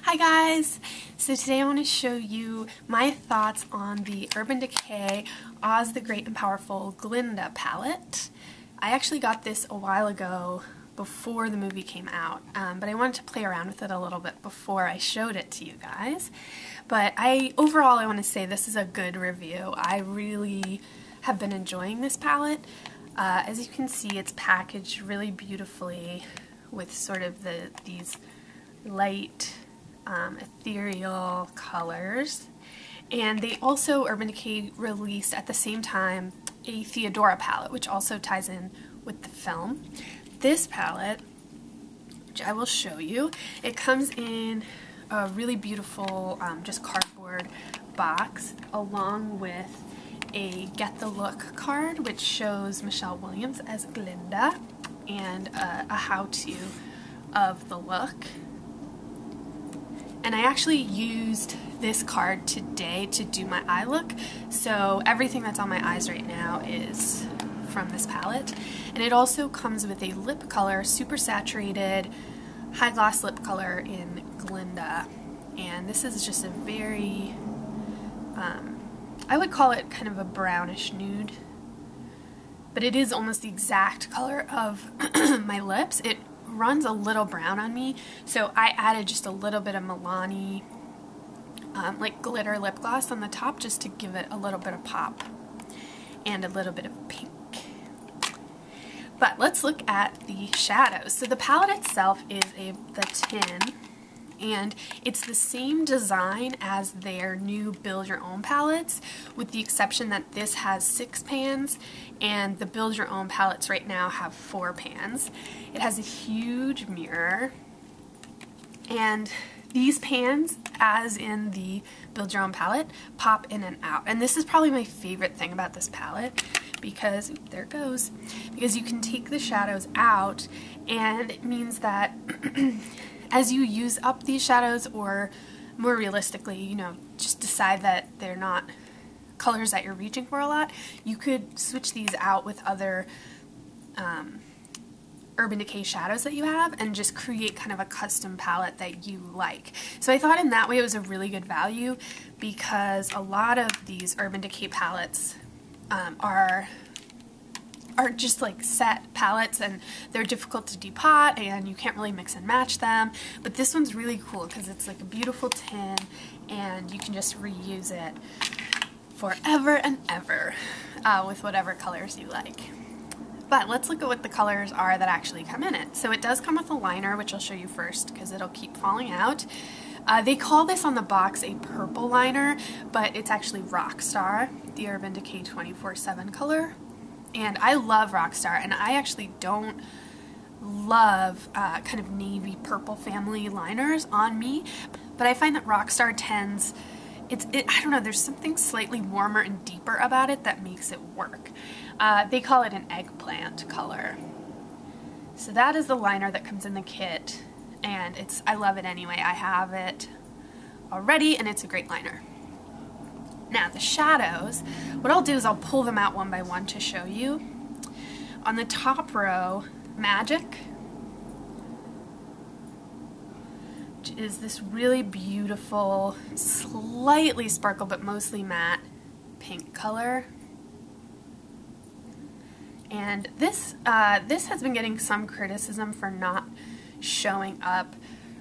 Hi guys! So today I want to show you my thoughts on the Urban Decay Oz the Great and Powerful Glinda palette. I actually got this a while ago before the movie came out, but I wanted to play around with it a little bit before I showed it to you guys. But overall I want to say this is a good review. I really have been enjoying this palette. As you can see, it's packaged really beautifully with sort of these light ethereal colors, and they also, Urban Decay released at the same time a Theodora palette, which also ties in with the film. This palette, which I will show you, it comes in a really beautiful just cardboard box along with a Get the Look card which shows Michelle Williams as Glinda and a how-to of the look. And I actually used this card today to do my eye look, so everything that's on my eyes right now is from this palette. And it also comes with a lip color, super saturated high gloss lip color in Glinda. And this is just a very, I would call it kind of a brownish nude, but it is almost the exact color of my lips. It runs a little brown on me, so I added just a little bit of Milani like glitter lip gloss on the top just to give it a little bit of pop and a little bit of pink. But let's look at the shadows. So the palette itself is the tin, and it's the same design as their new Build Your Own palettes, with the exception that this has 6 pans and the Build Your Own palettes right now have 4 pans. It has a huge mirror, and these pans, as in the Build Your Own palette, pop in and out. And this is probably my favorite thing about this palette because, there it goes, because you can take the shadows out, and it means that as you use up these shadows, or more realistically, you know, just decide that they're not colors that you're reaching for a lot, you could switch these out with other Urban Decay shadows that you have and just create kind of a custom palette that you like. So I thought in that way it was a really good value, because a lot of these Urban Decay palettes are just like set palettes, and they're difficult to depot and you can't really mix and match them. But this one's really cool because it's like a beautiful tin and you can just reuse it forever and ever with whatever colors you like. But let's look at what the colors are that actually come in it. So it does come with a liner, which I'll show you first because it'll keep falling out. They call this on the box a purple liner, but it's actually Rockstar, the Urban Decay 24/7 color. And I love Rockstar, and I actually don't love kind of navy purple family liners on me, but I find that Rockstar tends, I don't know, there's something slightly warmer and deeper about it that makes it work. They call it an eggplant color. So that is the liner that comes in the kit, and I love it anyway. I have it already, and it's a great liner. Now the shadows, what I'll do is I'll pull them out one by one to show you. On the top row, Magic, which is this really beautiful, slightly sparkle but mostly matte pink color. And this has been getting some criticism for not showing up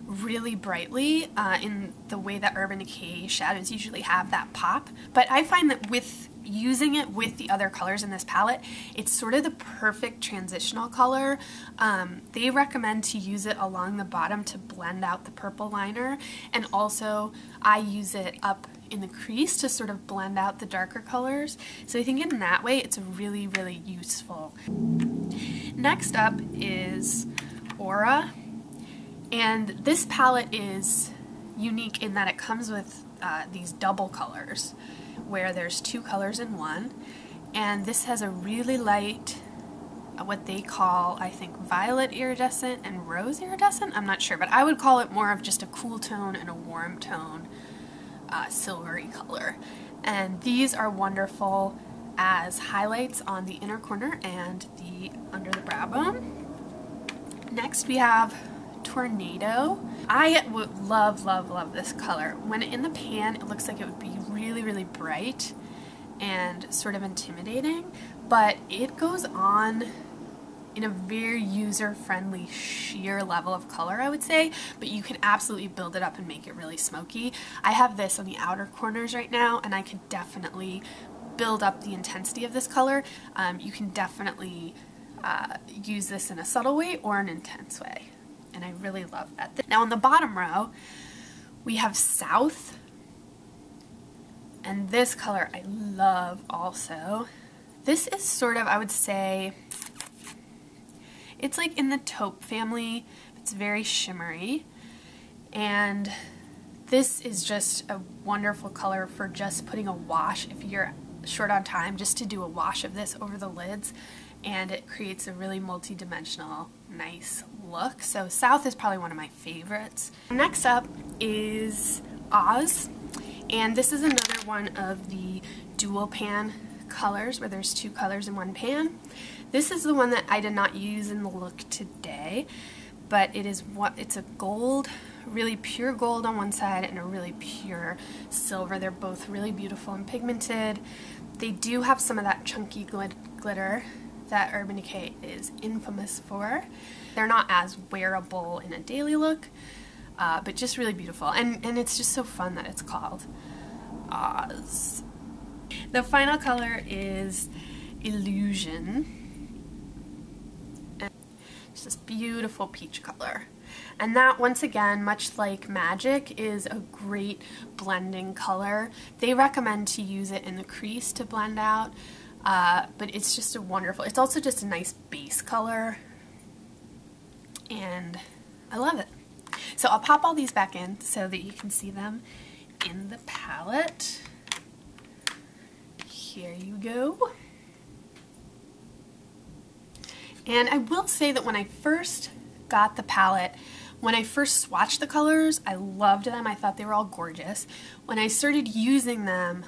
really brightly in the way that Urban Decay shadows usually have that pop. But I find that with using it with the other colors in this palette, it's sort of the perfect transitional color. They recommend to use it along the bottom to blend out the purple liner, and also I use it up in the crease to sort of blend out the darker colors. So I think in that way it's really, really useful. Next up is Aura. And this palette is unique in that it comes with these double colors, where there's 2 colors in one. And this has a really light, what they call, I think, violet iridescent and rose iridescent. I'm not sure, but I would call it more of just a cool tone and a warm tone silvery color. And these are wonderful as highlights on the inner corner and the under the brow bone. Next we have Tornado. I would love, love, love this color. When in the pan, it looks like it would be really, really bright and sort of intimidating, but it goes on in a very user-friendly sheer level of color, I would say, but you can absolutely build it up and make it really smoky. I have this on the outer corners right now, and I could definitely build up the intensity of this color. You can definitely use this in a subtle way or an intense way, and I really love that. Now on the bottom row, we have South, and this color I love also. This is sort of, I would say, it's like in the taupe family. It's very shimmery, and this is just a wonderful color for just putting a wash if you're short on time, just to do a wash of this over the lids, and it creates a really multi-dimensional nice look. So South is probably one of my favorites. Next up is Oz, and this is another one of the dual pan colors where there's two colors in one pan. This is the one that I did not use in the look today, but it's a gold, really pure gold on one side and a really pure silver. They're both really beautiful and pigmented. They do have some of that chunky glitter that Urban Decay is infamous for. They're not as wearable in a daily look, but just really beautiful. And it's just so fun that it's called Oz. The final color is Illusion. It's this beautiful peach color. And that, once again, much like Magic, is a great blending color. They recommend to use it in the crease to blend out, but it's just a wonderful, it's also just a nice base color, and I love it. So I'll pop all these back in so that you can see them in the palette. Here you go. And I will say that when I first got the palette, when I first swatched the colors, I loved them. I thought they were all gorgeous. When I started using them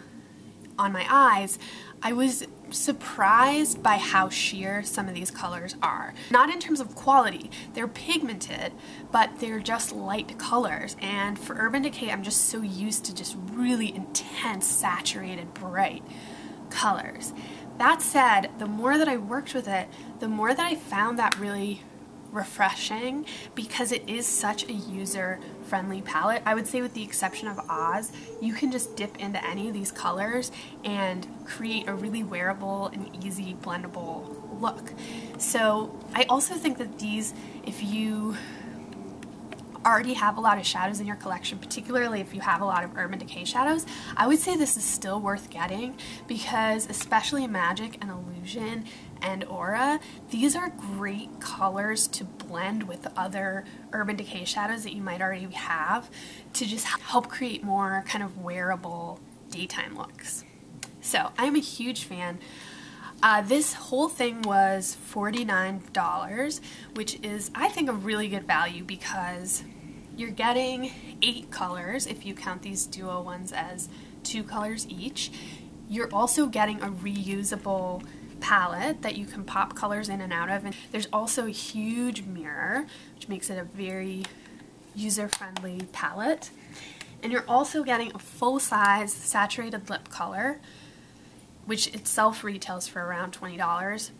on my eyes, I was surprised by how sheer some of these colors are. Not in terms of quality, they're pigmented, but they're just light colors. And for Urban Decay, I'm just so used to just really intense, saturated, bright colors. That said, the more that I worked with it, the more that I found that really refreshing, because it is such a user-friendly palette. I would say with the exception of Oz, you can just dip into any of these colors and create a really wearable and easy blendable look. So I also think that these, if you already have a lot of shadows in your collection, particularly if you have a lot of Urban Decay shadows, I would say this is still worth getting, because especially Magic and Illusion and Aura, these are great colors to blend with other Urban Decay shadows that you might already have to just help create more kind of wearable daytime looks. So I'm a huge fan. This whole thing was $49, which is, I think, a really good value, because you're getting 8 colors if you count these duo ones as 2 colors each. You're also getting a reusable palette that you can pop colors in and out of, and there's also a huge mirror, which makes it a very user-friendly palette. And you're also getting a full-size saturated lip color, which itself retails for around $20.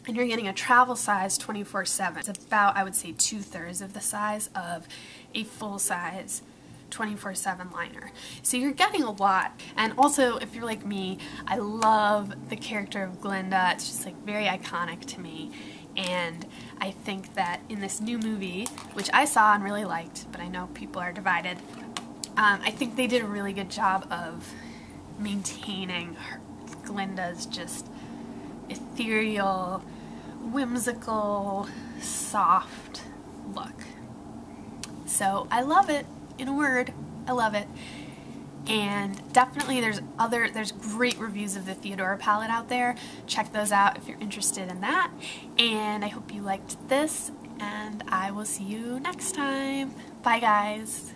And you're getting a travel size 24/7. It's about, I would say, 2/3 of the size of a full-size 24/7 liner. So you're getting a lot. And also, if you're like me, I love the character of Glinda. It's just like very iconic to me. And I think that in this new movie, which I saw and really liked, but I know people are divided, I think they did a really good job of maintaining Glinda's just ethereal, whimsical, soft look. So I love it. In a word, I love it. And definitely there's great reviews of the Theodora palette out there. Check those out if you're interested in that. And I hope you liked this, and I will see you next time. Bye guys.